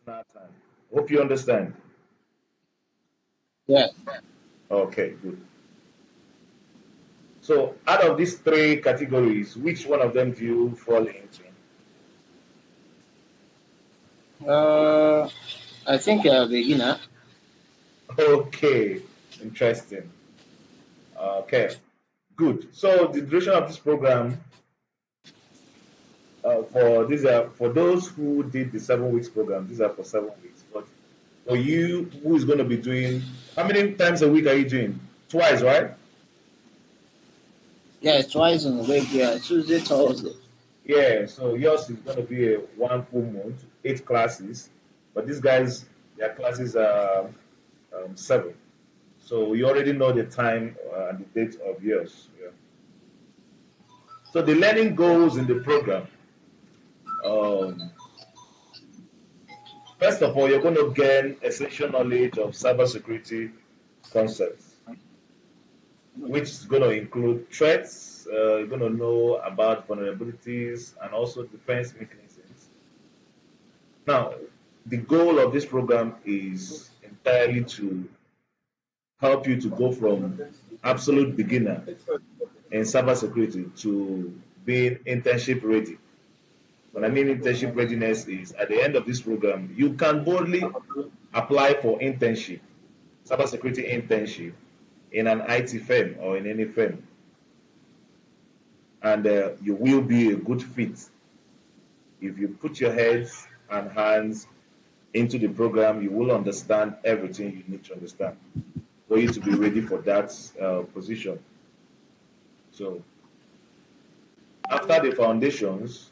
Nathan. Hope you understand. Yeah. Okay, good. So, out of these three categories, which one of them do you fall into? Uh, I think you're a beginner. Okay, interesting. Okay, good. So, the duration of this program for these are for those who did the 7 weeks program. These are for 7 weeks. But for you, who is going to be doing how many times a week are you doing? Twice, right? Yeah, twice in a week. Yeah, Tuesday, Thursday. Yeah. So yours is going to be a 1 full month, 8 classes. But these guys, their classes are seven. So you already know the time and the date of yours. Yeah. So the learning goals in the program. Um, First of all, you're going to gain essential knowledge of cybersecurity concepts, which is going to include threats. You're going to know about vulnerabilities and also defense mechanisms. Now, the goal of this program is entirely to help you to go from absolute beginner in cybersecurity to being internship ready. When I mean internship readiness is at the end of this program, you can boldly apply for internship, cybersecurity internship in an IT firm or in any firm, and you will be a good fit if you put your heads and hands into the program. You will understand everything you need to understand for you to be ready for that position. So after the foundations,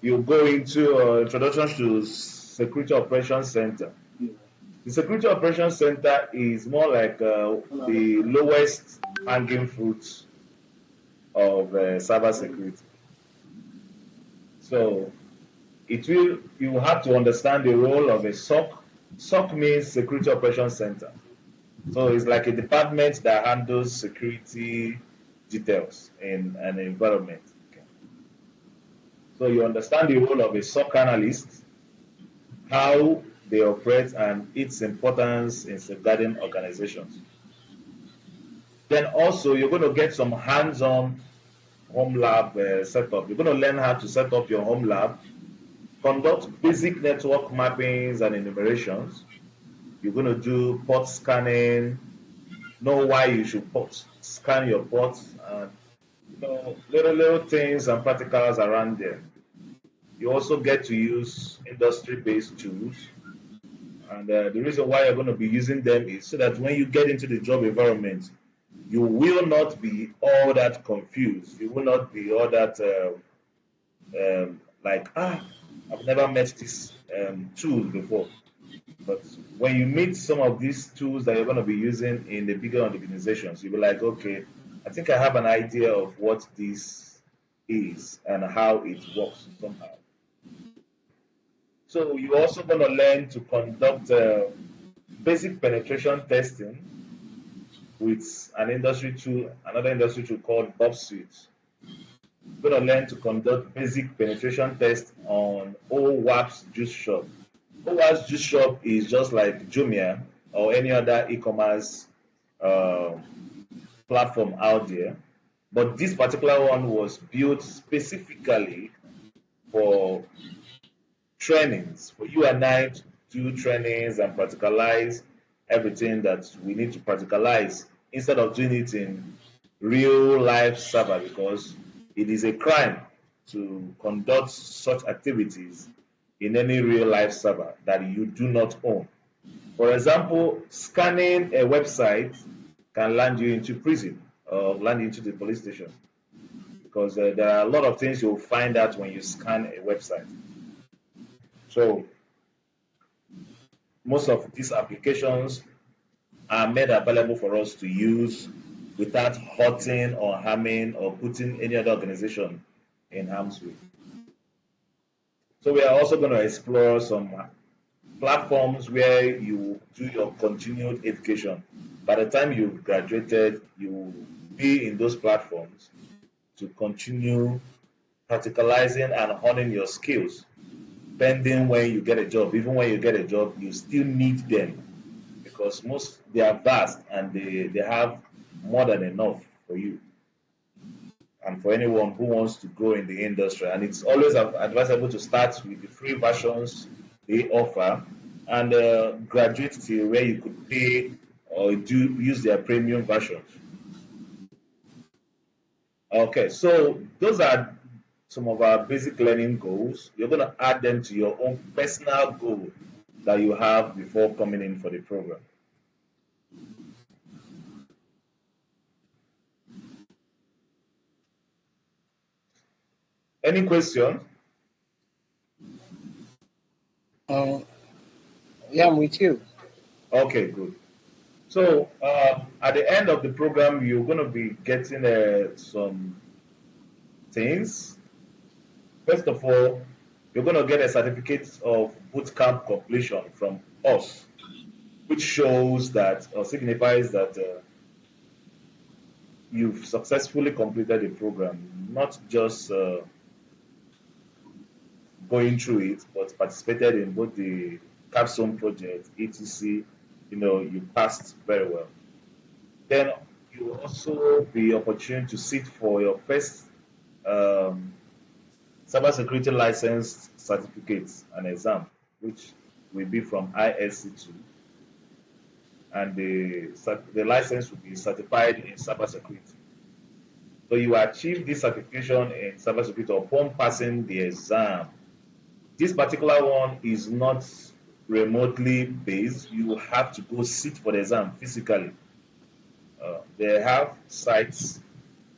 you go into introduction to security operations center. The security operations center is more like the lowest hanging fruit of cyber security. So you will have to understand the role of a SOC. SOC means security operations center. So it's like a department that handles security details in an environment. Okay. So you understand the role of a SOC analyst, how they operate, and its importance in safeguarding organizations. Then also you're going to get some hands-on home lab setup. You're going to learn how to set up your home lab, conduct basic network mappings and enumerations. You're going to do port scanning, know why you should scan your ports, and little things and practicals around there. You also get to use industry-based tools, and the reason why you're going to be using them is so that when you get into the job environment, you will not be all that confused. You will not be all that like, I've never met this tool before. But when you meet some of these tools that you're going to be using in the bigger organizations, you'll be like, okay, I think I have an idea of what this is and how it works somehow. So you're also going to learn to conduct basic penetration testing with another industry tool called Bob Suite. You're going to learn to conduct basic penetration tests on OWASP Juice Shop. OWASP Juice Shop is just like Jumia or any other e-commerce uh, platform out there, but this particular one was built specifically for trainings, for you and I to do trainings and practicalize everything that we need to practicalize instead of doing it in real life server, because it is a crime to conduct such activities in any real life server that you do not own. For example, scanning a website can land you into prison or land you into the police station, because there are a lot of things you'll find out when you scan a website. So most of these applications are made available for us to use without hurting or harming or putting any other organization in harm's way. So we are also going to explore some platforms where you do your continued education. By the time you've graduated, you be in those platforms to continue practicalizing and honing your skills. Pending when you get a job, even when you get a job, you still need them because most they are vast and they have more than enough for you and for anyone who wants to grow in the industry. And it's always advisable to start with the free versions they offer and graduate till where you could pay or do use their premium versions. Okay, so those are some of our basic learning goals. You're going to add them to your own personal goal that you have before coming in for the program. Any questions? Um, yeah, I'm with you. Okay, good. So at the end of the program, you're going to be getting some things. First of all, you're going to get a certificate of bootcamp completion from us, which shows that or signifies that you've successfully completed the program, not just going through it, but participated in both the capstone project, etc. You passed very well. Then you will also be opportune to sit for your first um, cybersecurity license certificate and exam, which will be from ISC2, and the license will be certified in cybersecurity. So you achieve this certification in cybersecurity upon passing the exam. This particular one is not remotely based. You have to go sit for the exam physically. They have sites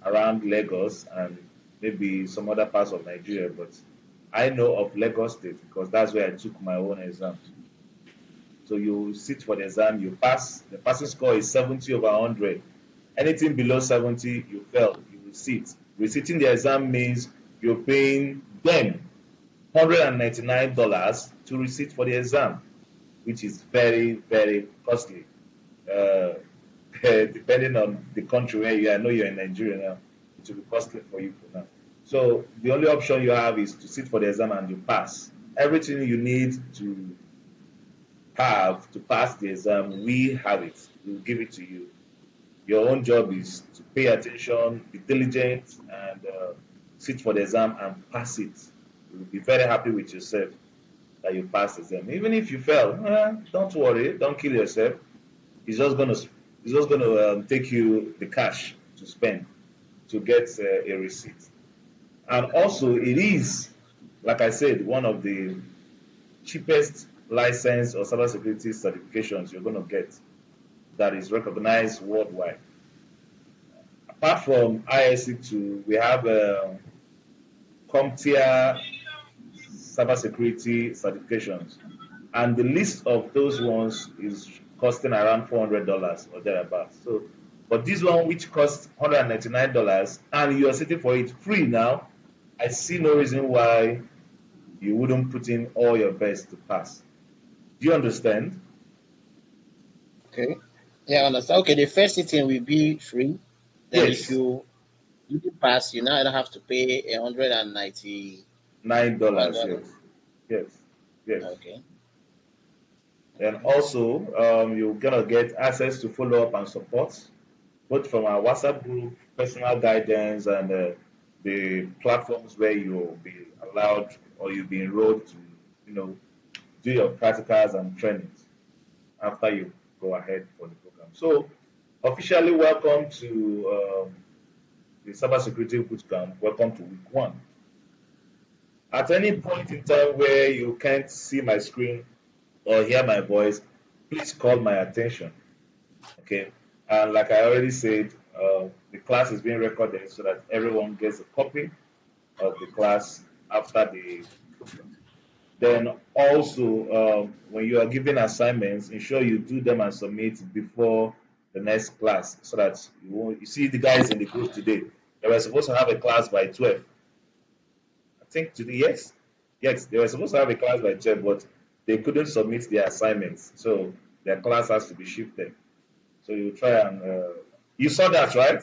around Lagos and maybe some other parts of Nigeria, but I know of Lagos State because that's where I took my own exam. So you sit for the exam, you pass. The passing score is 70 over 100. Anything below 70, you fail. You will sit. Resitting the exam means you're paying them $199 to resit for the exam, which is very, very costly. Uh, depending on the country where you are, I know you're in Nigeria now, it will be costly for you for now. So the only option you have is to sit for the exam and you pass. Everything you need to have to pass the exam, we have it. We'll give it to you. Your own job is to pay attention, be diligent, and sit for the exam and pass it. You'll be very happy with yourself that you passed the exam. Even if you fail, don't worry, don't kill yourself. It's just gonna take you the cash to spend to get a receipt. And also, it is, like I said, one of the cheapest license or cybersecurity certifications you're going to get that is recognized worldwide. Apart from ISC2, we have CompTIA cybersecurity certifications, and the list of those ones is costing around $400 or thereabouts. So, but this one, which costs $199, and you are sitting for it free now, I see no reason why you wouldn't put in all your best to pass. Do you understand? Okay. Yeah, I understand. Okay, the first sitting will be free. Then if Yes, you pass, you now have to pay 191 $9. dollars. Yes, yes, yes. Okay. And Okay. also, you're gonna get access to follow up and support, both from our WhatsApp group, personal guidance, and the platforms where you'll be allowed or you'll be enrolled to, you know, do your practicals and trainings after you go ahead for the program. So, officially welcome to the Cybersecurity Bootcamp. Welcome to week one. At any point in time where you can't see my screen or hear my voice, please call my attention. Okay. And like I already said, the class is being recorded so that everyone gets a copy of the class after the program. Then also, when you are given assignments, ensure you do them and submit before the next class so that you see the guys in the group today. They were supposed to have a class by 12. I think today, yes. Yes, they were supposed to have a class by 12, but they couldn't submit their assignments. So their class has to be shifted. So you try and you saw that, right?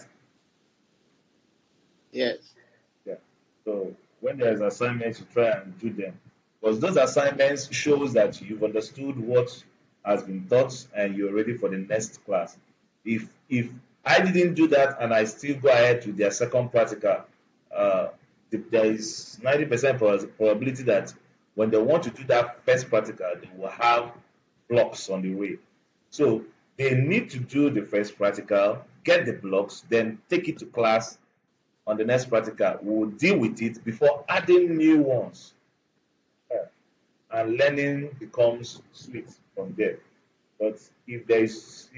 Yes. Yeah. So when there's assignments, you try and do them. Because those assignments shows that you've understood what has been taught and you're ready for the next class. If I didn't do that and I still go ahead with their second practical, uh, there is 90% probability that when they want to do that first practical, they will have blocks on the way. So they need to do the first practical, get the blocks, then take it to class on the next practical. We will deal with it before adding new ones. Yeah. And learning becomes sweet from there. But if these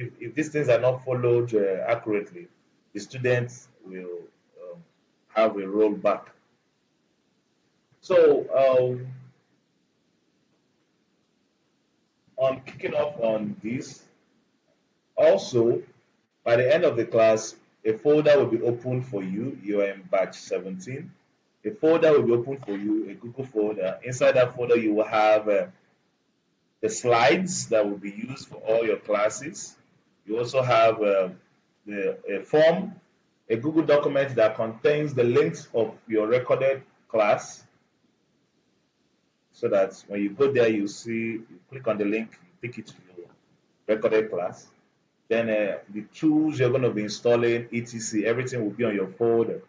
things are not followed accurately, the students will have a rollback. So on kicking off on this, also by the end of the class, a folder will be opened for you. You are in batch 17. A folder will be opened for you, a Google folder. Inside that folder, you will have the slides that will be used for all your classes. You also have a form, a Google document that contains the links of your recorded class, so that when you go there, you see, you click on the link, you take it to your recorded class. Then the tools you're going to be installing, etc., everything will be on your folder.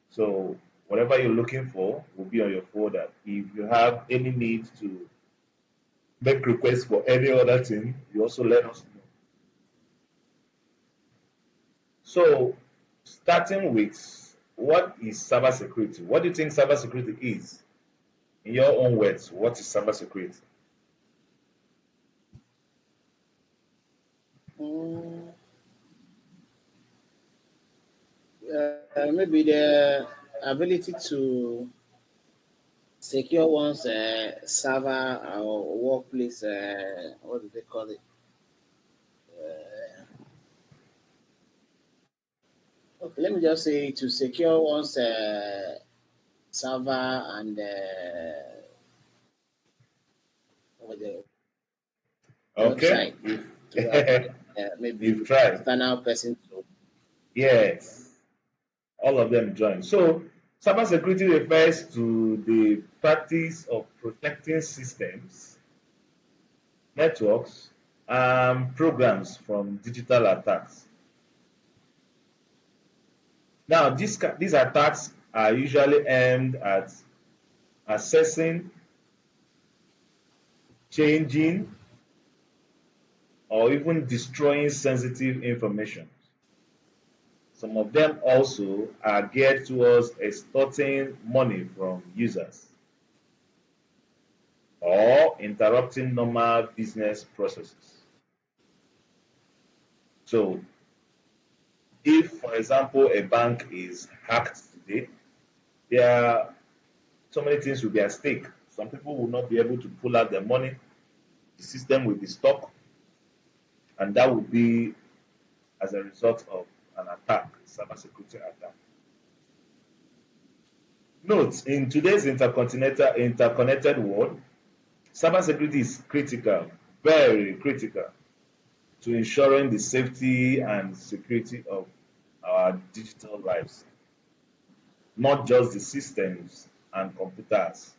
So whatever you're looking for will be on your folder. If you have any need to make requests for any other thing, you also let us know. So, starting with what is cybersecurity? What do you think cybersecurity is? In your own words, what is cybersecurity? Mm, maybe the ability to secure one's server or workplace. What do they call it? Okay, let me just say to secure one's server and what the Okay, website to avoid you've maybe tried. external person to. Yes, all of them join. So, cybersecurity refers to the practice of protecting systems, networks, and programs from digital attacks. Now, these attacks are usually aimed at assessing, changing, or even destroying sensitive information. Some of them also are geared towards extorting money from users or interrupting normal business processes. So, if, for example, a bank is hacked today, there are so many things will be at stake. Some people will not be able to pull out their money, the system will be stuck, and that will be as a result of an attack, cybersecurity attack. Note, in today's intercontinental interconnected world, cybersecurity is critical, very critical, to ensuring the safety and security of our digital lives, not just the systems and computers,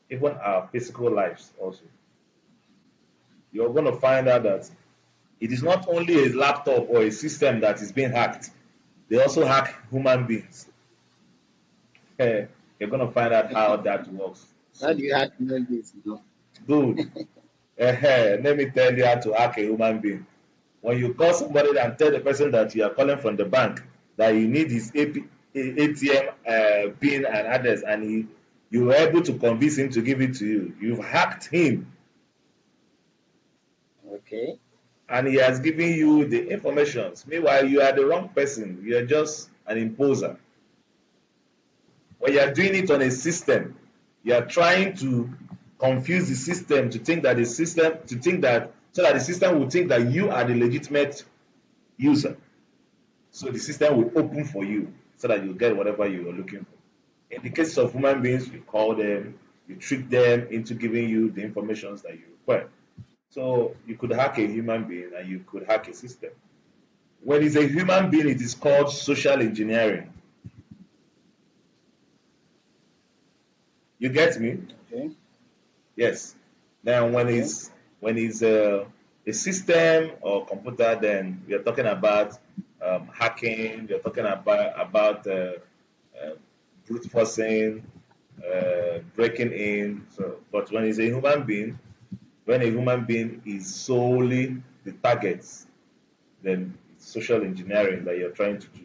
even our physical lives also. You're going to find out that it is not only a laptop or a system that is being hacked, they also hack human beings. You're going to find out how that works How do soon. you have to know this? Good. Let me tell you how to hack a human being. When you call somebody and tell the person that you are calling from the bank that you need his ATM PIN and address, and you were able to convince him to give it to you, you've hacked him, Okay. and he has given you the information. Meanwhile, you are the wrong person. You are just an imposer. When you are doing it on a system, you are trying to confuse the system to think that the system to think that so that the system will think that you are the legitimate user. So the system will open for you so that you get whatever you are looking for. In the case of human beings, you call them, you trick them into giving you the information that you require. So you could hack a human being and you could hack a system. When it's a human being, it is called social engineering. You get me? Okay. Yes. Now, Okay. when it's a system or computer, then we are talking about hacking. We are talking about uh, brute forcing, breaking in. So, but when it's a human being, when a human being is solely the target, then it's social engineering that you're trying to do.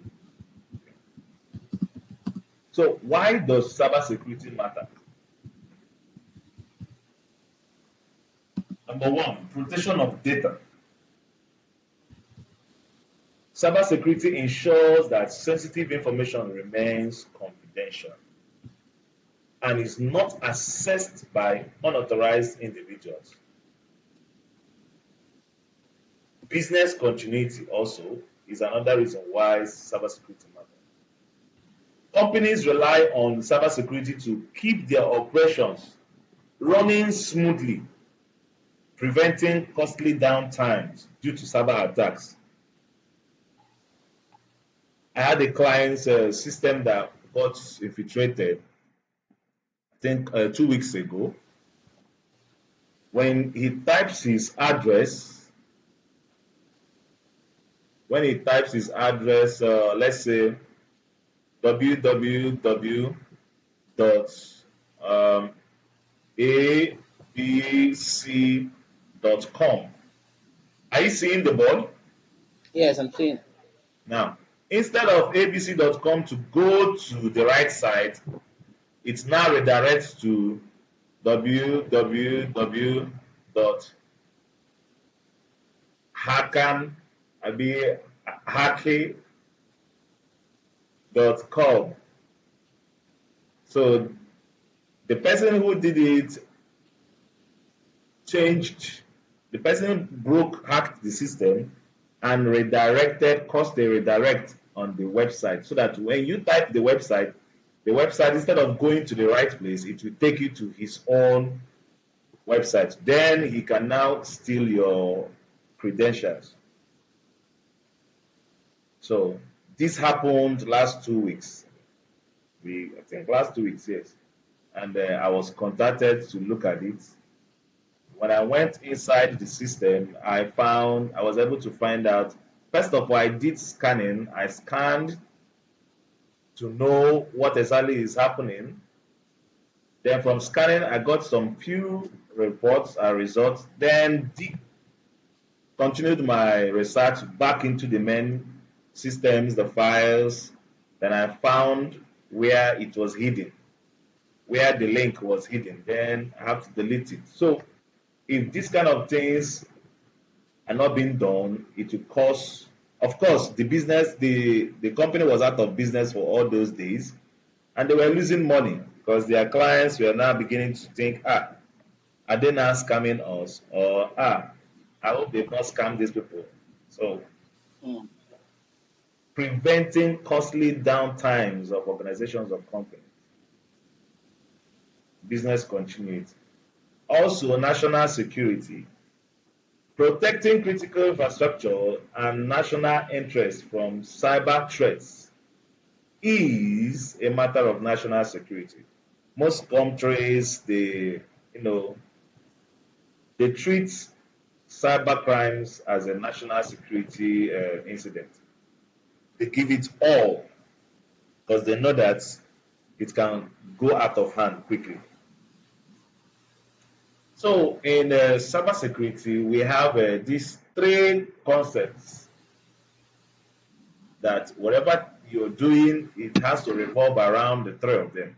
So, why does cybersecurity matter? Number one, protection of data. Cybersecurity ensures that sensitive information remains confidential and is not accessed by unauthorized individuals. Business continuity also is another reason why cybersecurity matters. Companies rely on cybersecurity to keep their operations running smoothly, preventing costly downtimes due to cyber attacks. I had a client's system that got infiltrated, I think 2 weeks ago. When he types his address, when he types his address, let's say www dot um, abc.com. Are you seeing the board Yes, I'm seeing. now? Instead of abc.com to go to the right side, it now redirects to www.hakan hacking.com. So the person who did it changed, the person hacked the system and redirected, caused a redirect on the website so that when you type the website, instead of going to the right place, it will take you to his own website. Then he can now steal your credentials. So this happened last 2 weeks. I think last 2 weeks, yes. And I was contacted to look at it. When I went inside the system, I was able to find out. First of all, I did scanning. I scanned to know what exactly is happening. Then from scanning, I got some few reports and results. Then continued my research back into the main systems, the files. Then I found where it was hidden, where the link was hidden. Then I have to delete it. So if these kind of things are not being done, it will cause, of course, the company was out of business for all those days, and they were losing money because their clients were now beginning to think, are they now scamming us? Or, I hope they've not scammed these people. So, Mm. preventing costly downtimes of organizations or companies, business continuity. Also, national security, protecting critical infrastructure and national interests from cyber threats is a matter of national security. Most countries, you know, they treat cyber crimes as a national security incident. They give it all because they know that it can go out of hand quickly. So, in cybersecurity, we have these three concepts that whatever you're doing, it has to revolve around the three of them.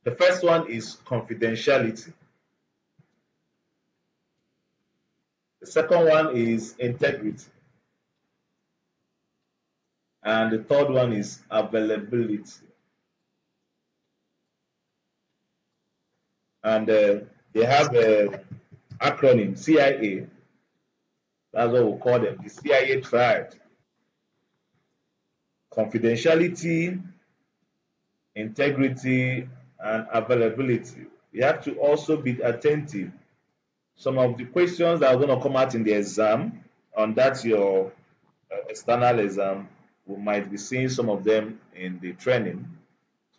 The first one is confidentiality. The second one is integrity. And the third one is availability. And they have an acronym CIA. That's what we call them. The CIA triad. Confidentiality, integrity, and availability. You have to also be attentive. Some of the questions that are going to come out in the exam, on that your external exam, we might be seeing some of them in the training.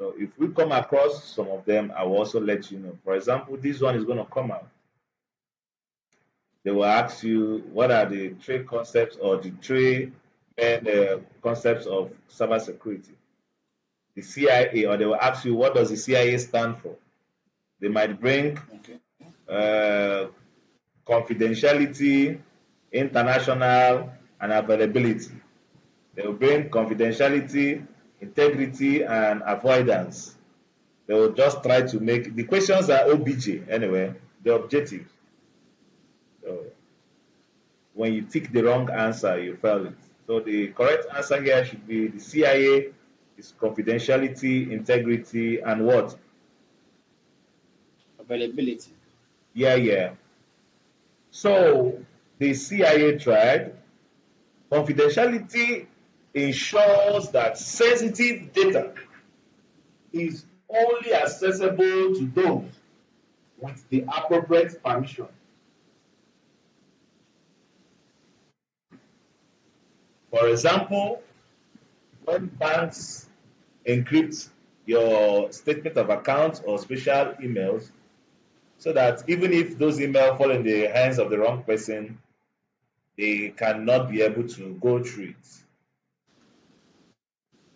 So if we come across some of them, I will also let you know. For example, this one is going to come out. They will ask you what are the three concepts or the three main concepts of cybersecurity. The CIA, or they will ask you what does the CIA stand for. They might bring Okay. uh, confidentiality, international, and availability. They will bring confidentiality, integrity, and avoidance. They will just try to make the questions are OBJ anyway, the objectives. So when you tick the wrong answer, you fail it. So the correct answer here should be the CIA is confidentiality, integrity, and what? Availability. Yeah, yeah. So the CIA tried confidentiality ensures that sensitive data is only accessible to those with the appropriate permission. For example, when banks encrypt your statement of account or special emails, so that even if those emails fall in the hands of the wrong person, they cannot be able to go through it.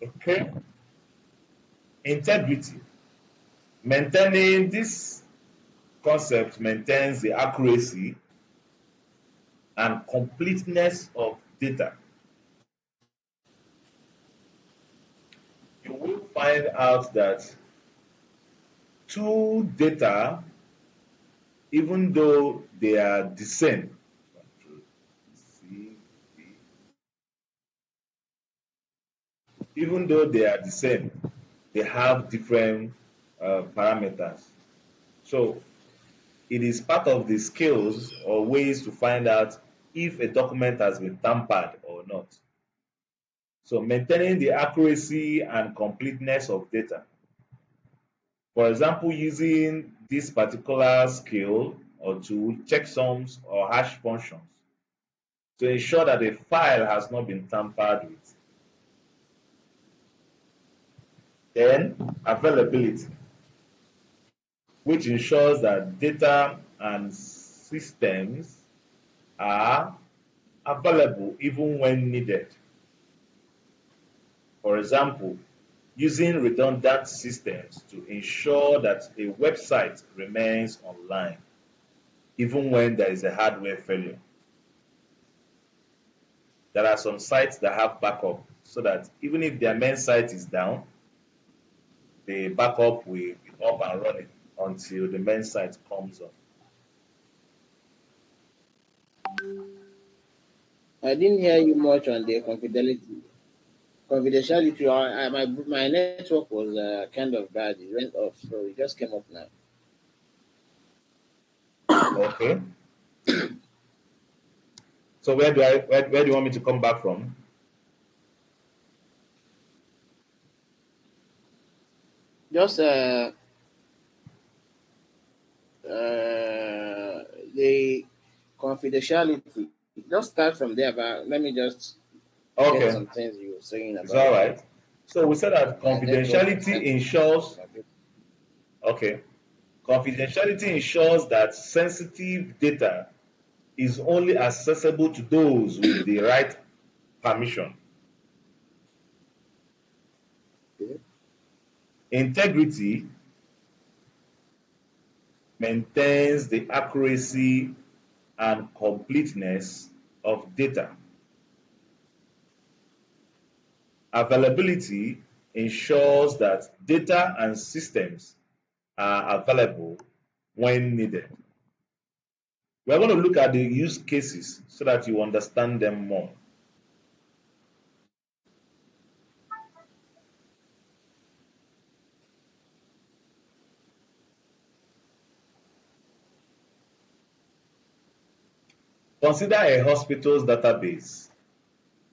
Okay? Integrity. Maintaining this concept maintains the accuracy and completeness of data. You will find out that two data, even though they are the same, even though they are the same, they have different parameters. So it is part of the skills or ways to find out if a document has been tampered or not. So maintaining the accuracy and completeness of data. For example, using this particular skill or tool, checksums or hash functions to ensure that a file has not been tampered with. Then availability, which ensures that data and systems are available even when needed. For example, using redundant systems to ensure that a website remains online even when there is a hardware failure. There are some sites that have backup so that even if their main site is down, the backup will be up and running until the main site comes up. I didn't hear you much on the confidentiality. Confidentiality. My network was kind of bad. It went off, so it just came up now. Okay. So where do you want me to come back from? Just the confidentiality. Just start from there, but let me just get Okay, some things you were saying it's about all right. So we said that my network was confidentiality kind ensures, of. okay, confidentiality ensures that sensitive data is only accessible to those with the right permission. Okay. Integrity maintains the accuracy and completeness of data. Availability ensures that data and systems are available when needed. We're going to look at the use cases so that you understand them more. Consider a hospital's database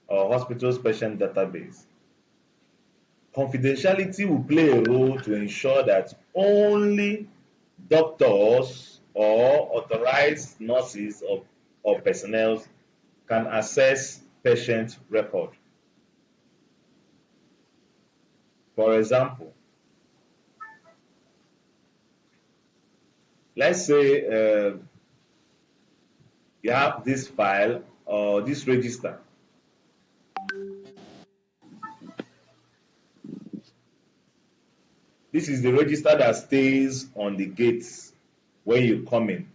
or hospital's patient database. Confidentiality will play a role to ensure that only doctors or authorized nurses or personnel can access patient record. For example, let's say you have this file or this register. This is the register that stays on the gates when you come in,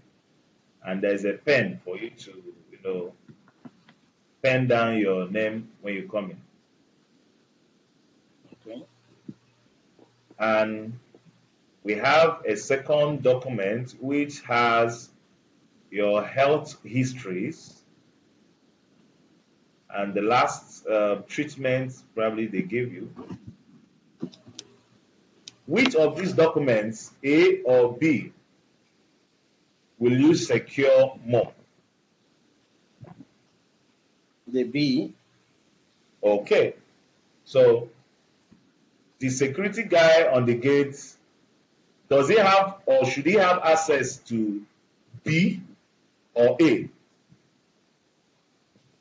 and there's a pen for you to, pen down your name when you come in. Okay. And we have a second document which has your health histories and the last treatment probably they gave you. Which of these documents, A or B, will you secure more? The B. Okay, so the security guy on the gate, does he have or should he have access to B or A? You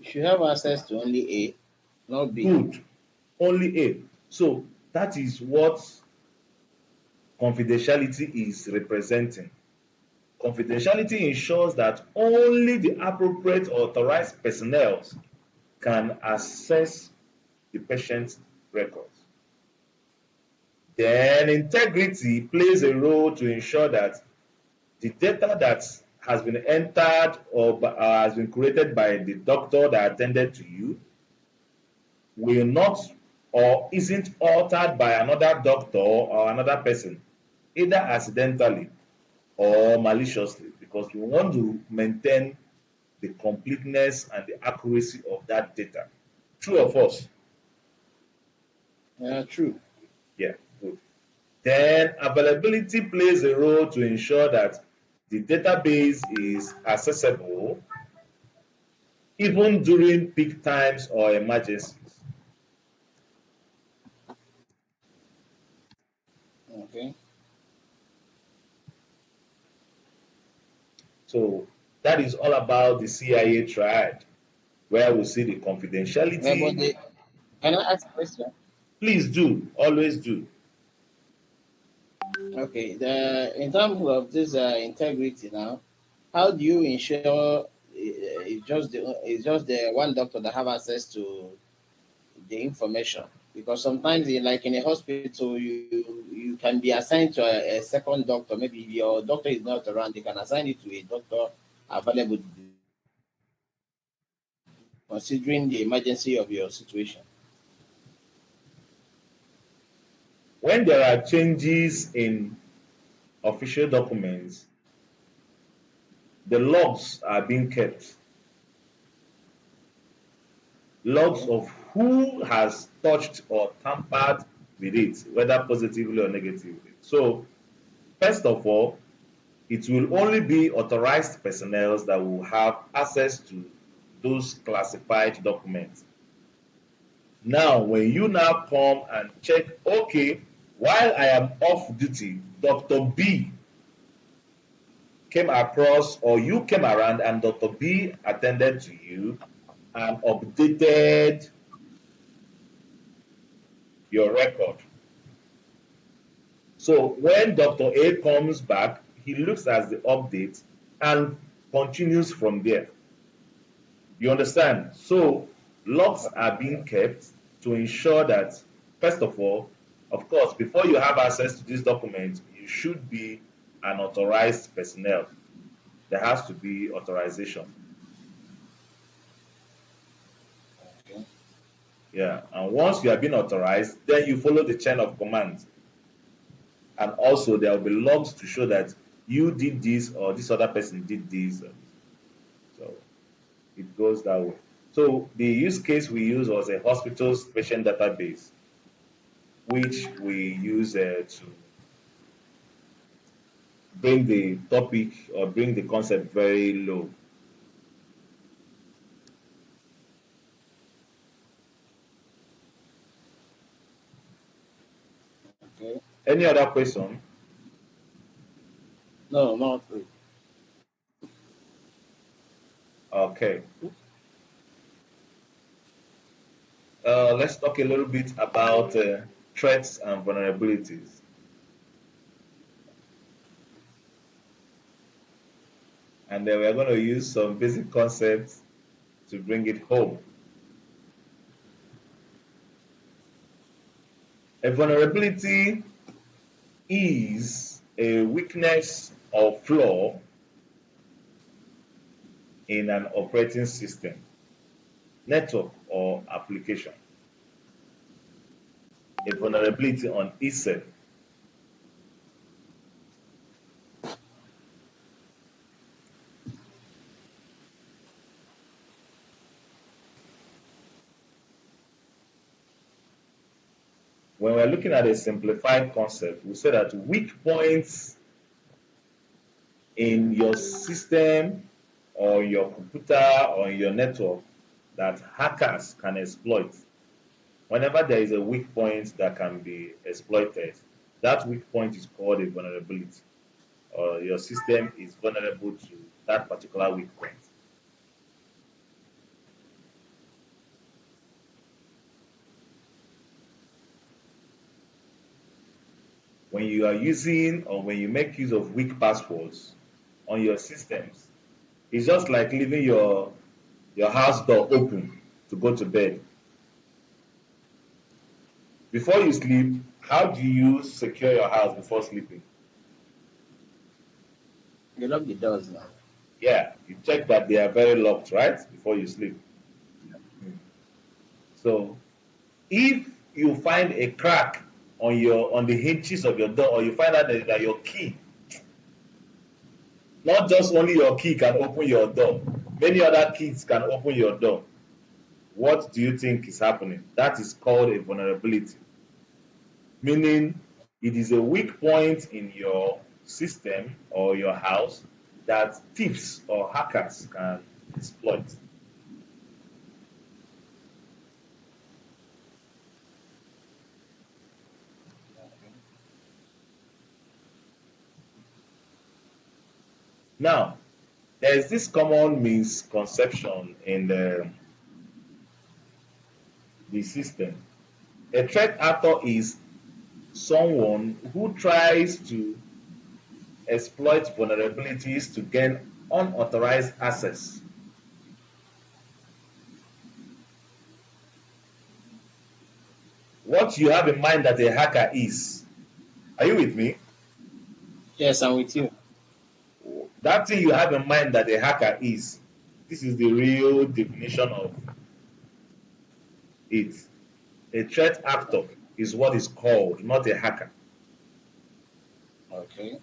should have access to only A, not B. Good, only A. So that is what confidentiality is representing. Confidentiality ensures that only the appropriate authorized personnel can access the patient's records. Then integrity plays a role to ensure that the data that has been entered or has been created by the doctor that attended to you will not or isn't altered by another doctor or another person, either accidentally or maliciously, because we want to maintain the completeness and the accuracy of that data. True or false? Yeah, true. Yeah, good. Then availability plays a role to ensure that the database is accessible even during peak times or emergencies. Okay. So that is all about the CIA triad, where we see the Yeah, but confidentiality. can I ask a question? Please do, always do. Okay. In terms of this integrity now, how do you ensure it's just the one doctor that have access to the information? Because sometimes, like in a hospital, you can be assigned to a second doctor. Maybe if your doctor is not around, they can assign you to a doctor available considering the emergency of your situation. When there are changes in official documents, the logs are being kept. Logs Okay. of who has touched or tampered with it, whether positively or negatively. So, first of all, it will only be authorized personnel that will have access to those classified documents. Now, when you now come and check, okay, while I am off duty, Dr. B came across or you came around and Dr. B attended to you and updated your record. So when Dr. A comes back, he looks at the update and continues from there. You understand? So logs are being kept to ensure that, first of course, before you have access to this document, you should be an authorized personnel. There has to be authorization. Okay. Yeah. And once you have been authorized, then you follow the chain of command. And also there will be logs to show that you did this or this other person did this. So it goes that way. So the use case we used was a hospital's patient database, which we use to bring the topic or bring the concept very low. Okay. Any other question? No, not really. Okay. Let's talk a little bit about threats and vulnerabilities. and then we're going to use some basic concepts to bring it home. A vulnerability is a weakness or flaw in an operating system, network, or application. A vulnerability on itself. When we're looking at a simplified concept, we say that weak points in your system or your computer or your network that hackers can exploit. Whenever there is a weak point that can be exploited, that weak point is called a vulnerability, or your system is vulnerable to that particular weak point. When you are using or when you make use of weak passwords on your systems, it's just like leaving your house door open to go to bed. Before you sleep, how do you secure your house before sleeping? You lock the doors now. Yeah, you check that they are very locked, right? Before you sleep. So if you find a crack on the hinges of your door, or you find out that your key, not just only your key can open your door, many other keys can open your door. What do you think is happening? That is called a vulnerability, meaning it is a weak point in your system or your house that thieves or hackers can exploit. Now, there is this common misconception in the system. A threat actor is someone who tries to exploit vulnerabilities to gain unauthorized access. What you have in mind that a hacker is, are you with me? Yes, I'm with you. That thing you have in mind that a hacker is, this is the real definition of it. A threat actor Okay. is what is called, not a hacker. Okay.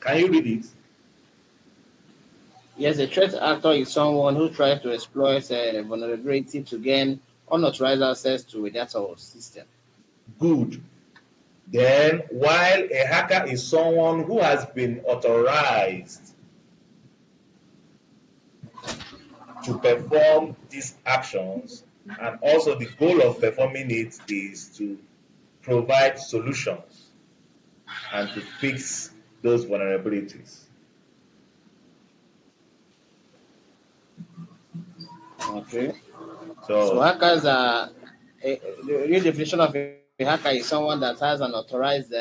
Can you read it? Yes, a threat actor is someone who tries to exploit a vulnerability to gain unauthorized access to a data or system. Good. Then, while a hacker is someone who has been authorized to perform these actions, and also the goal of performing it is to provide solutions and to fix those vulnerabilities. Okay. So So, hackers are the real definition of a hacker is someone that has an authorized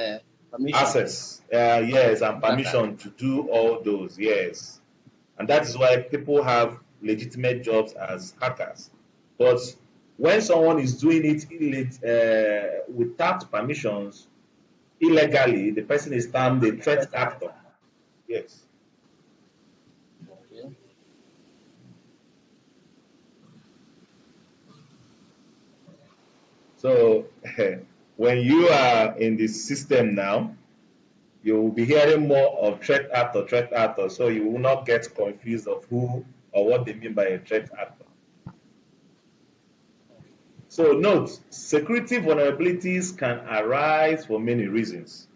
permission access, yes, and attacker. permission to do all those, yes. And that is why people have legitimate jobs as hackers. But when someone is doing it without permissions, illegally, the person is termed a threat actor. Yes. Okay. So when you are in the system now, you will be hearing more of threat actor. So you will not get confused of who or what they mean by a threat actor. So note, security vulnerabilities can arise for many reasons,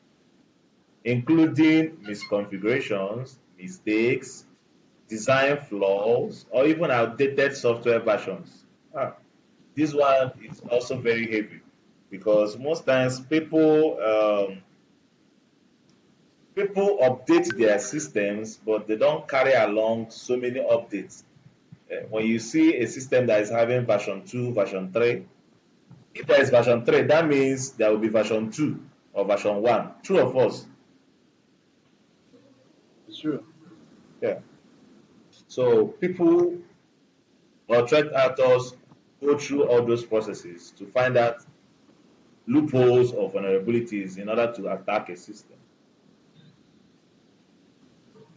including misconfigurations, mistakes, design flaws, or even outdated software versions. Ah, this one is also very heavy because most times people update their systems, but they don't carry along so many updates. When you see a system that is having version 2, version 3, if there is version 3, that means there will be version 2 or version 1. True or false? True. Yeah. So people or threat actors go through all those processes to find out loopholes or vulnerabilities in order to attack a system.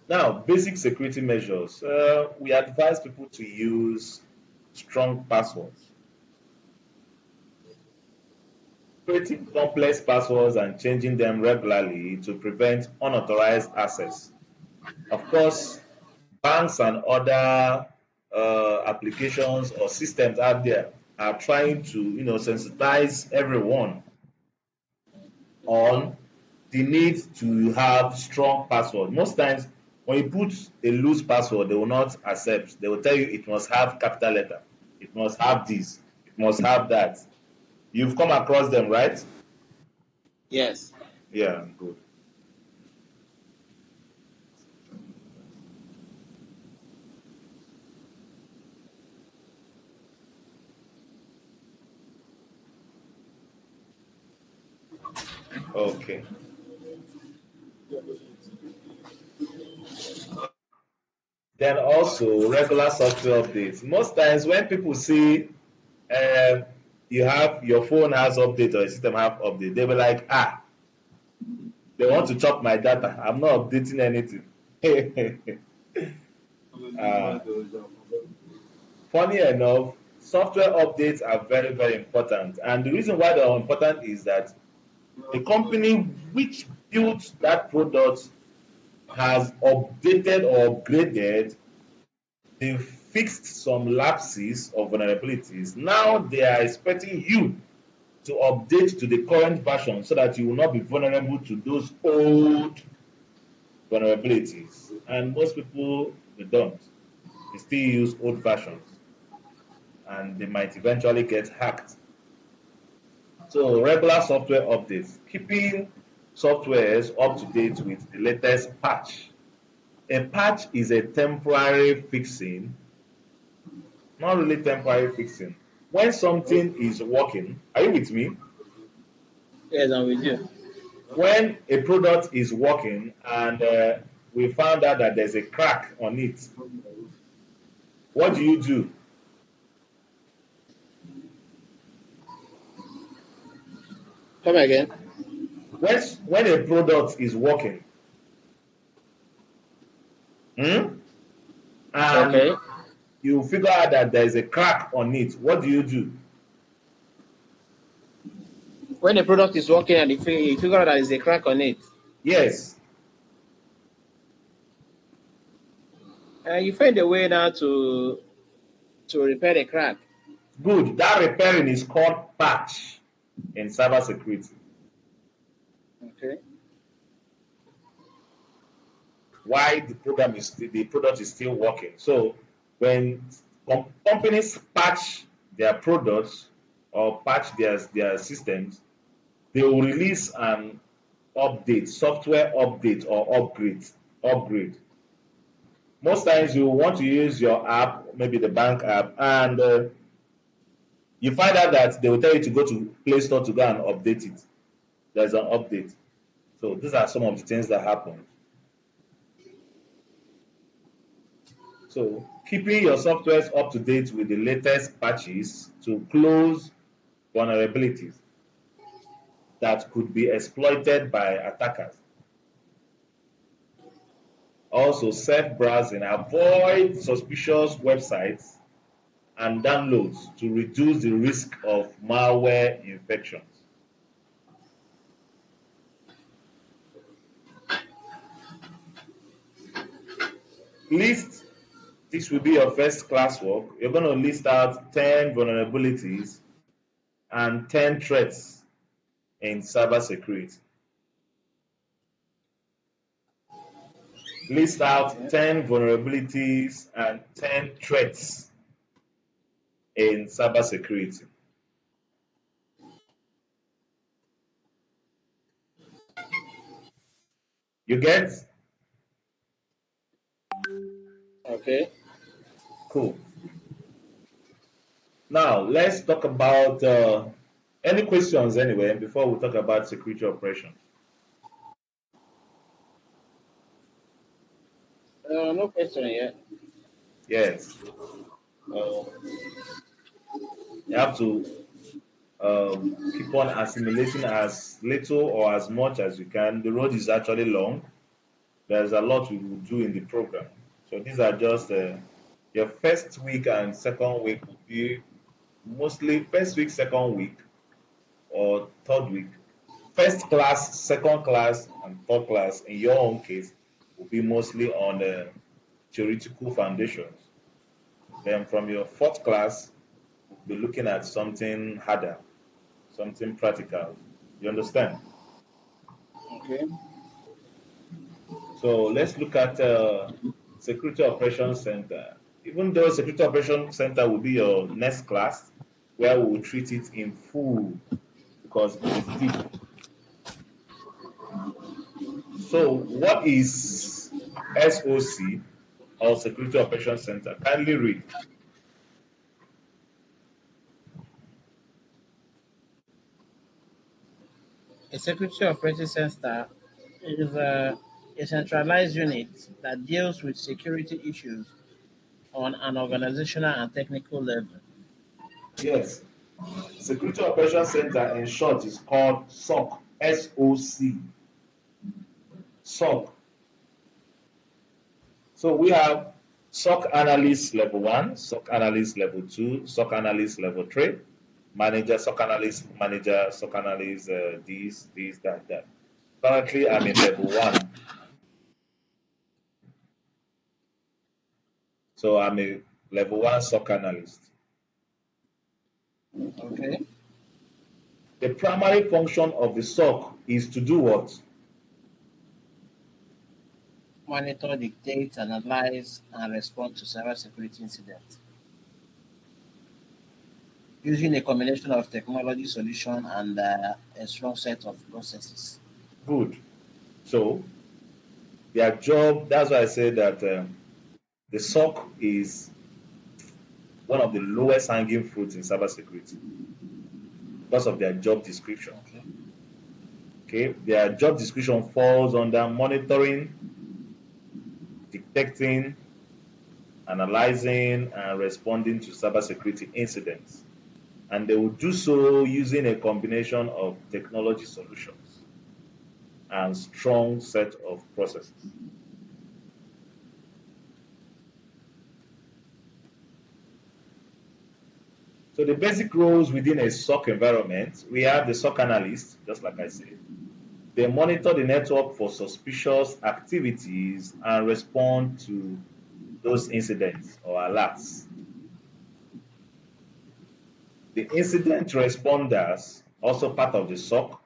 Now, basic security measures. We advise people to use strong passwords. Creating complex passwords and changing them regularly to prevent unauthorized access. Of course, banks and other applications or systems out there are trying to, sensitize everyone on the need to have strong password. Most times, when you put a loose password, they will not accept. They will tell you it must have capital letter, it must have this, it must have that. You've come across them, right? Yes. Yeah, good. Okay. Then also regular software updates. Most times when people see um, you have your phone has update or your system have update, they'll be like, they want to chop my data. I'm not updating anything. uh, Funny enough, software updates are very, very important. And the reason why they are important is that the company which built that product has updated or upgraded, they fixed some lapses or vulnerabilities. Now they are expecting you to update to the current version so that you will not be vulnerable to those old vulnerabilities. And most people, they don't. They still use old versions and they might eventually get hacked. So regular software updates, keeping softwares up to date with the latest patch. A patch is a temporary fixing, not really temporary fixing. When something is working, are you with me? Yes, I'm with you. When a product is working and we found out that there's a crack on it, what do you do? Come again. When a product is working, hmm, and Okay. you figure out that there's a crack on it, what do you do? When the product is working and you figure out that there's a crack on it, Yes, you find a way now to repair the crack. good. That repairing is called patch in cybersecurity. Okay. Why the product is still working. So when companies patch their products or patch their systems, they will release an update, software update or upgrade. Most times you want to use your app, maybe the bank app, and you find out that they will tell you to go to Play Store to go and update it. There's an update. So these are some of the things that happen. So keeping your softwares up to date with the latest patches to close vulnerabilities that could be exploited by attackers. Also, self browsing, avoid suspicious websites and downloads to reduce the risk of malware infections. List, this will be your first classwork. You're going to list out 10 vulnerabilities and 10 threats in cybersecurity. List out Okay. 10 vulnerabilities and 10 threats in cybersecurity. You get? Okay. Cool. Now, let's talk about any questions anyway before we talk about security operations. No question yet. Yes. Um, you have to keep on assimilating as little or as much as you can. The road is actually long. There's a lot we will do in the program. So these are just your first week and second week will be mostly first week, second week, or third week. First class, second class, and third class in your own case will be mostly on theoretical foundations. Then from your fourth class, we'll be looking at something harder, something practical. You understand? Okay. So let's look at Security Operations Center. Even though Security Operations Center will be your next class, where we will treat it in full because it is deep. So, what is SOC or Security Operations Center? Kindly read. A security operating center is a centralized unit that deals with security issues on an organizational and technical level. Yes, Security Operations Center in short is called SOC. SOC. SOC. So we have SOC analyst level 1, SOC analyst level 2, SOC analyst level 3, manager, SOC analyst, manager, SOC analyst, this, that. Currently, I'm in level 1. So I'm a level 1 SOC analyst. Okay. The primary function of the SOC is to do what? Monitor, dictate, analyze, and respond to cybersecurity incidents using a combination of technology solution and a strong set of processes. Good. So their job, that's why I say that the SOC is one of the lowest hanging fruits in cybersecurity because of their job description. Okay. Okay, their job description falls under monitoring, detecting, analyzing, and responding to cybersecurity incidents. And they will do so using a combination of technology solutions and strong set of processes. So the basic roles within a SOC environment, we have the SOC analyst, just like I said. They monitor the network for suspicious activities and respond to those incidents or alerts. The incident responders, also part of the SOC.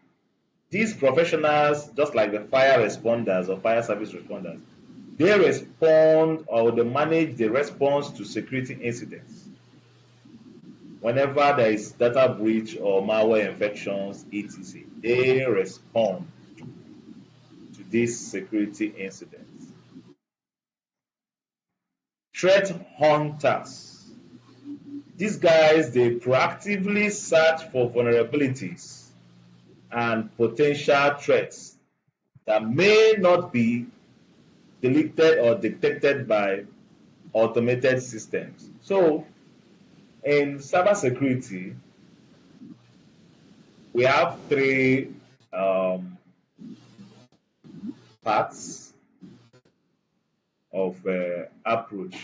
These professionals, just like the fire responders or fire service responders, they respond or they manage the response to security incidents. Whenever there is data breach or malware infections, etc., they respond to these security incidents. Threat hunters. These guys, they proactively search for vulnerabilities and potential threats that may not be deleted or detected by automated systems. So, in cybersecurity, we have three um, parts of approach.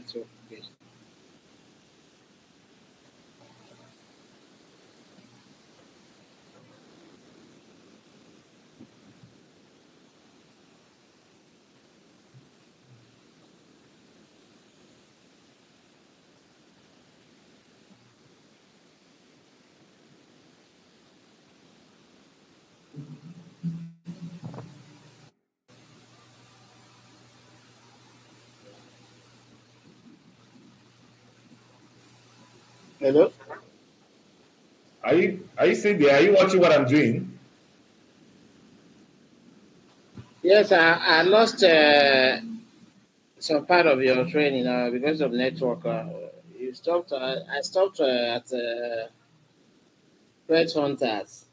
network. Okay. Hello. Are you still there? Are you watching what I'm doing? Yes, I lost some part of your training because of network. You stopped. I stopped at threat hunters.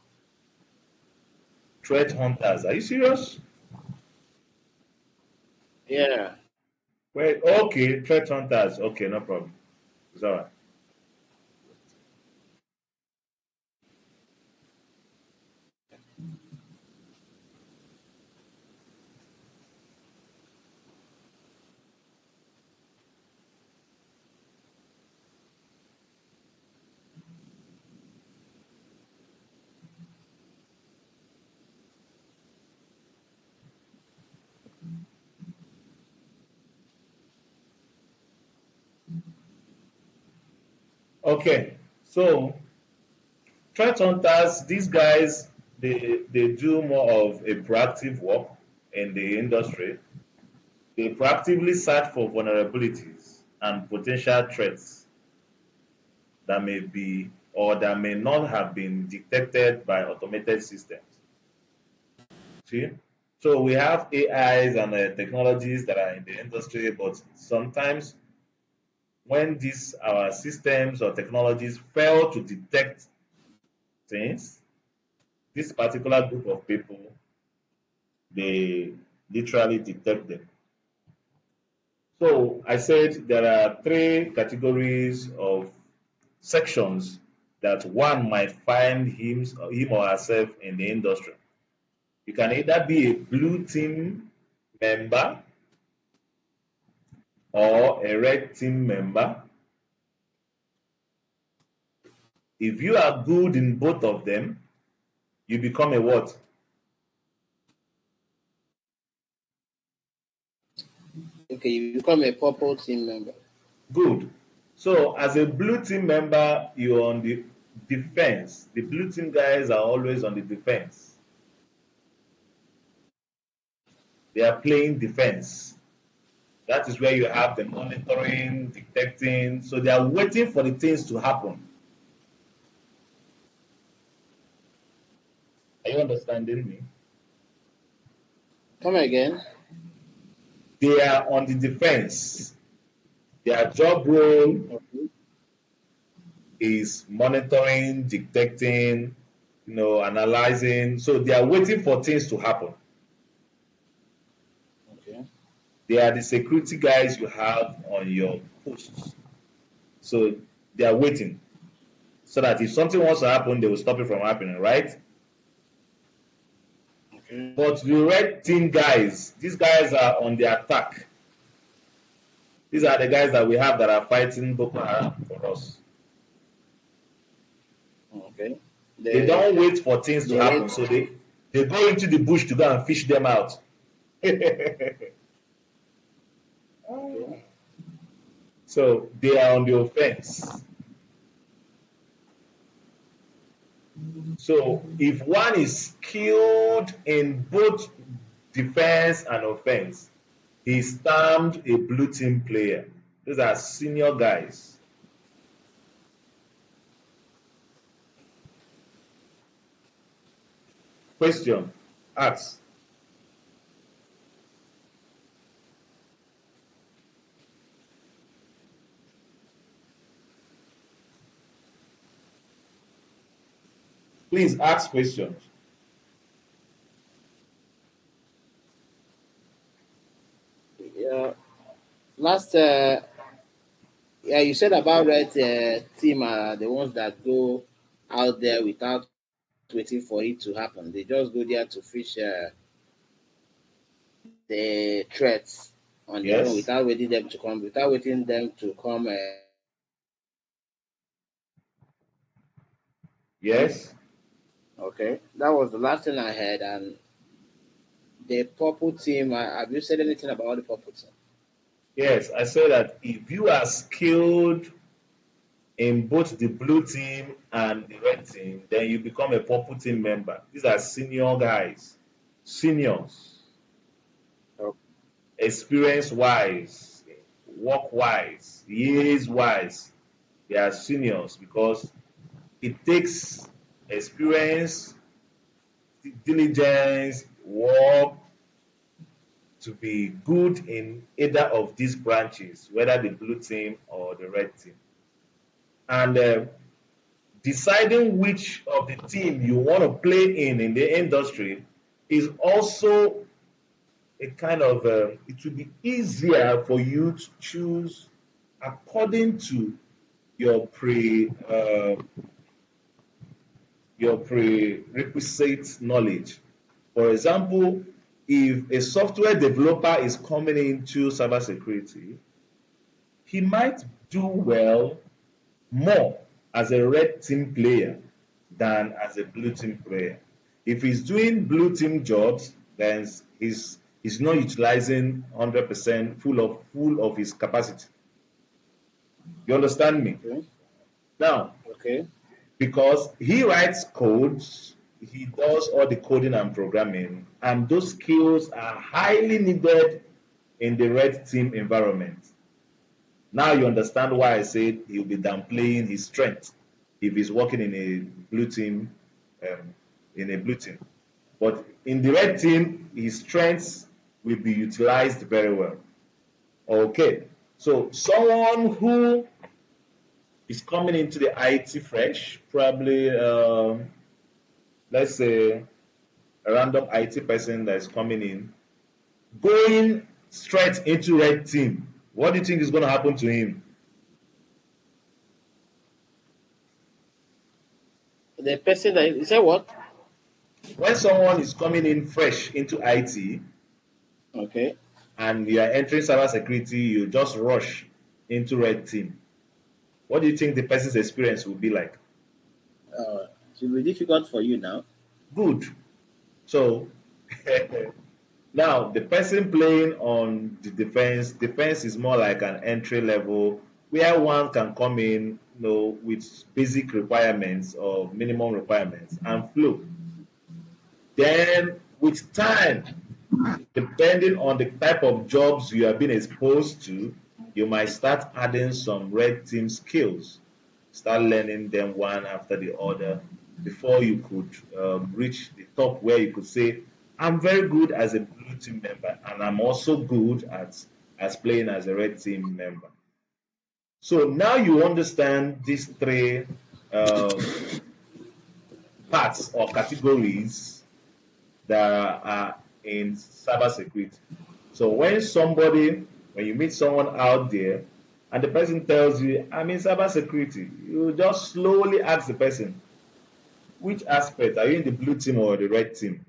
Threat hunters. Are you serious? Yeah. Wait, okay, threat hunters. Okay, no problem. It's all right. Okay, so threat hunters, these guys, they do more of a proactive work in the industry. They proactively search for vulnerabilities and potential threats that may be or that may not have been detected by automated systems. See? So we have AIs and technologies that are in the industry, but sometimes when these our systems or technologies fail to detect things, this particular group of people, they literally detect them. So I said there are three categories of sections that one might find him or herself in the industry. You can either be a blue team member or a red team member. If you are good in both of them, you become a what? Okay, you become a purple team member. Good. So as a blue team member, you're on the defense. The blue team guys are always on the defense. They are playing defense. That is where you have the monitoring, detecting. So they are waiting for the things to happen. Are you understanding me? Come again. They are on the defense. Their job role Okay. is monitoring, detecting, analyzing. So they are waiting for things to happen. Okay. They are the security guys you have on your posts. So they are waiting so that if something wants to happen, they will stop it from happening, right? Okay. But the red team guys, these guys are on the attack. These are the guys that we have that are fighting Boko Haram for us. Okay. They don't wait for things to The happen, red. so they go into the bush to go and fish them out. Okay. So they are on the offense. So if one is skilled in both defense and offense, he's termed a blue team player. These are senior guys. Question, ask. Please ask questions. Yeah. Last. Yeah, you said about red team are the ones that go out there without waiting for it to happen. They just go there to fish the threats. on their own Yes. without waiting them to come, without waiting them to come. Yes. Okay, that was the last thing I heard. And the purple team, have you said anything about the purple team? Yes. I say that if you are skilled in both the blue team and the red team, then you become a purple team member. These are senior guys, seniors, Oh, experience wise, work wise, years wise. They are seniors because it takes experience, diligence, work to be good in either of these branches, whether the blue team or the red team. And deciding which of the team you want to play in the industry is also a kind of it will be easier for you to choose according to your your prerequisite knowledge. For example, if a software developer is coming into cybersecurity, he might do well more as a red team player than as a blue team player. If he's doing blue team jobs, then he's not utilizing 100% full of his capacity. You understand me? okay, Now, okay, because he writes codes, he does all the coding and programming, and those skills are highly needed in the red team environment. Now you understand why I said he'll be downplaying his strength if he's working um, in a blue team. But in the red team, his strengths will be utilized very well. Okay, so someone who is coming into the IT fresh, probably let's say a random IT person that is coming in, going straight into red team. What do you think is going to happen to him? the person that you say what? When someone is coming in fresh into IT Okay, and you are entering cybersecurity, you just rush into red team. What do you think the person's experience will be like? it will be difficult for you now. Good. So now the person playing on the defense is more like an entry level where one can come in, with basic requirements or minimum requirements and flow. Then with time, depending on the type of jobs you have been exposed to, you might start adding some red team skills, start learning them one after the other before you could reach the top where you could say, I'm very good as a blue team member and I'm also good at as playing as a red team member. So now you understand these three um, parts or categories that are in cybersecurity. So when you meet someone out there and the person tells you, I'm in cybersecurity, you just slowly ask the person, which aspect are you in the blue team or the red team?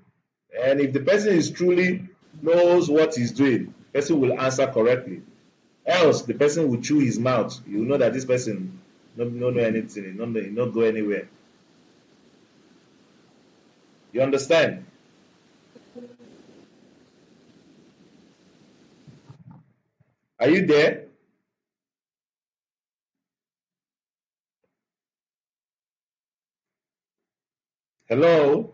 And if the person is truly knows what he's doing, the person will answer correctly. Else, the person will chew his mouth. You know that this person don't know anything, he not go anywhere. You understand? Are you there? Hello?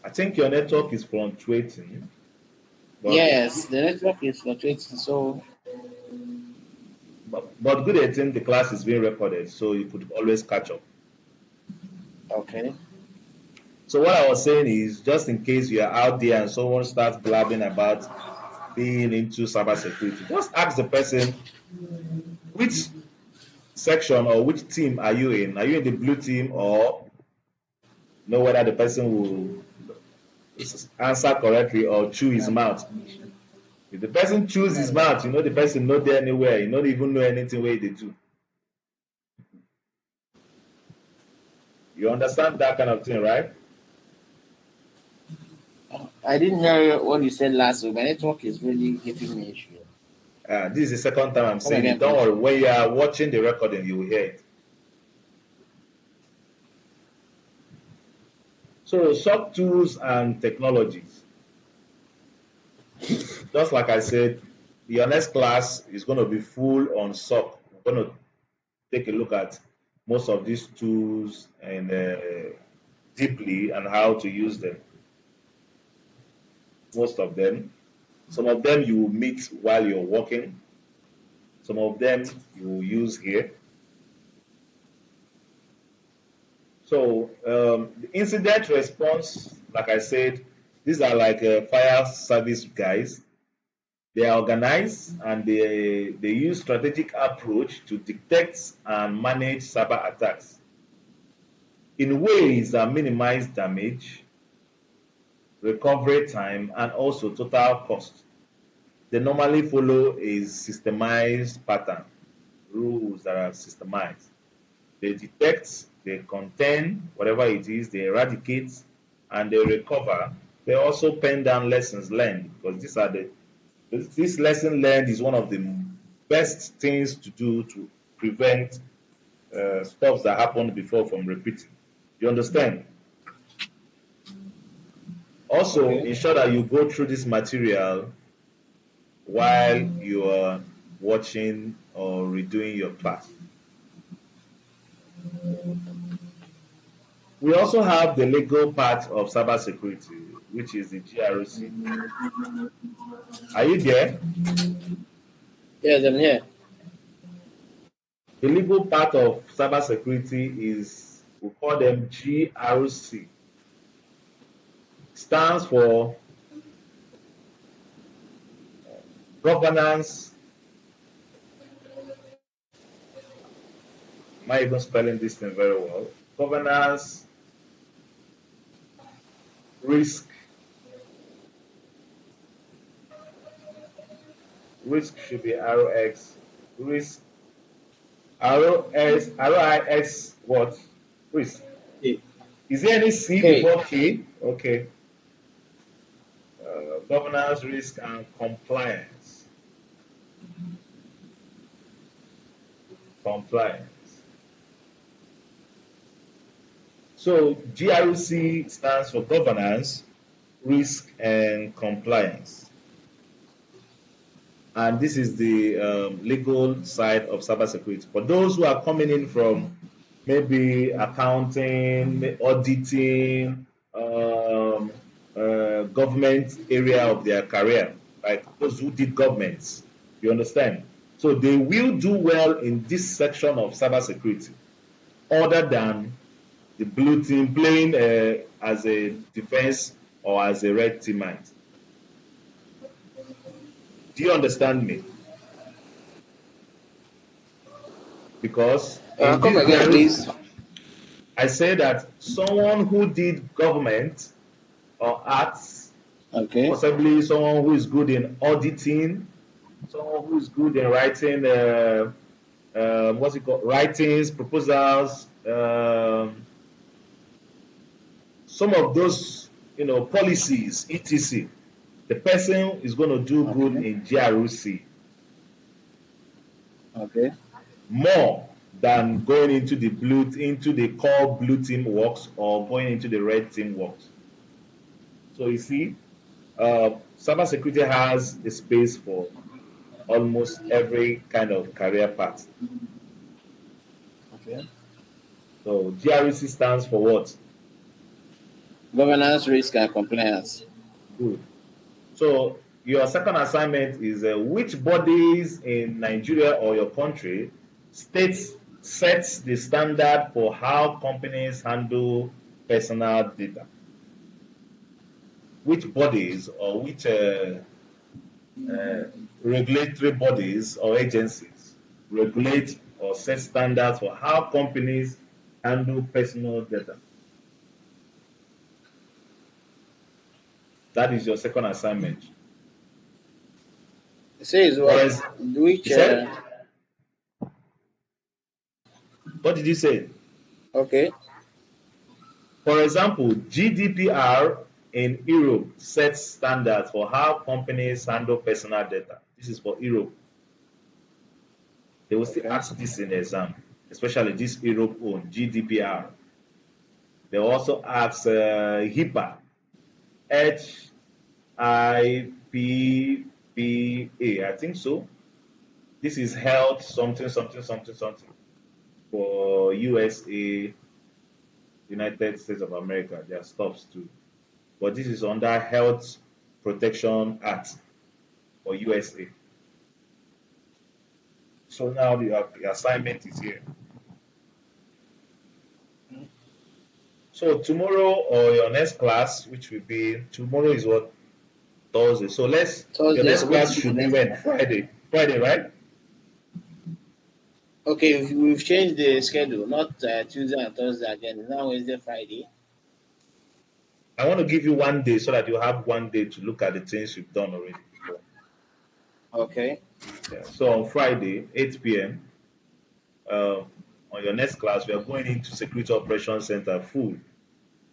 I think your network is fluctuating, but Yes, the network is fluctuating. So but good at the class is being recorded, so you could always catch up. okay, So what I was saying is, just in case you are out there and someone starts blabbing about being into cybersecurity, just ask the person which section or which team are you in? Are you in the blue team, or know whether the person will answer correctly or chew his mouth? If the person chews his mouth, you know the person not there anywhere. You don't even know anything where they do. You understand that kind of thing, right? I didn't hear what you said last week. My network is really giving me issue. This is the second time I'm Come saying it. again, Don't please. worry. When you are watching the recording, you will hear it. So, SOC tools and technologies. Just like I said, your next class is going to be full on SOC. We're going to take a look at most of these tools and deeply and how to use them. Most of them. Some of them you will meet while you're working. Some of them you will use here. So the incident response, like I said, these are like fire service guys. They are organized and they use strategic approach to detect and manage cyber attacks in ways that minimize damage, recovery time, and also total cost. They normally follow a systemized pattern, rules that are systemized. They detect, they contain whatever it is, they eradicate, and they recover. They also pen down lessons learned because this lesson learned is one of the best things to do to prevent stuff that happened before from repeating. You understand? Also, Okay. ensure that you go through this material while you are watching or redoing your class. We also have the legal part of cybersecurity, which is the GROC. Are you there? Yes, I'm here. The legal part of cybersecurity is, we call them GRC. Stands for governance. Am I even spelling this thing very well? Governance, risk, risk should be ROX, risk, ROIS, what? Risk. Okay. Is there any C Okay. before K? Okay. Governance, risk, and compliance. Compliance. So GRC stands for governance, risk, and compliance. And this is the legal side of cybersecurity. For those who are coming in from maybe accounting, auditing, government area of their career, like those who did governments, you understand? So they will do well in this section of cybersecurity, other than the blue team playing as a defense or as a red team might. Do you understand me? Because in Come this again, please. I say that someone who did government or arts, Okay. possibly someone who is good in auditing, someone who is good in writing, what's it called, writings, proposals, some of those, policies, etc. The person is going to do good Okay. in GROC Okay. more than going into the core blue team works or going into the red team works. So you see, cybersecurity has a space for almost every kind of career path. Okay. So GREC stands for what? Governance, risk, and compliance. Good. So your second assignment is which bodies in Nigeria or your country states sets the standard for how companies handle personal data? Which bodies or which uh, regulatory bodies or agencies regulate or set standards for how companies handle personal data? That is your second assignment. It says Or what? as you Which? said, what did you say? Okay. For example, GDPR in Europe sets standards for how companies handle personal data. This is for Europe. They will still Okay. ask this in the exam, especially this Europe own GDPR. They will also ask HIPAA, HIPPA, I think so. This is health something something something something for USA, United States of America. Their stuffs too. But this is under Health Protection Act for USA. So now the assignment is here. So tomorrow or your next class, which will be tomorrow is what? Thursday. So your Thursday is next supposed class to be the should be next when? class. Friday. Friday, right? Okay, we've changed the schedule, not Tuesday and Thursday again. It's now Wednesday, Friday. I want to give you 1 day so that you have 1 day to look at the things you've done already before. Okay. Yeah. So on Friday, 8 p.m., uh, on your next class, we are going into Security Operations Center full.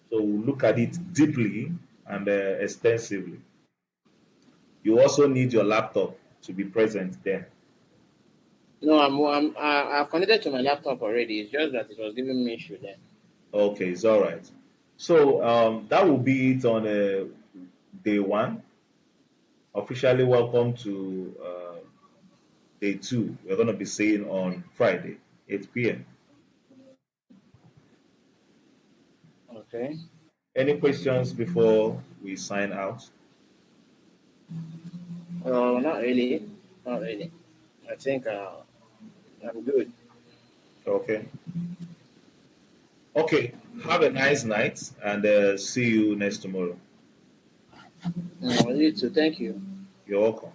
So we'll look at it deeply and extensively. You also need your laptop to be present there. No, I've connected to my laptop already. It's just that it was giving me issue then. Okay, it's all right. So that will be it on day one. Officially welcome to day two. We're going to be seeing on Friday, 8 p.m. Okay. Any questions before we sign out? Not really. Not really. I think I'm good. Okay. Okay. Have a nice night and see you next tomorrow. You too. Thank you. You're welcome.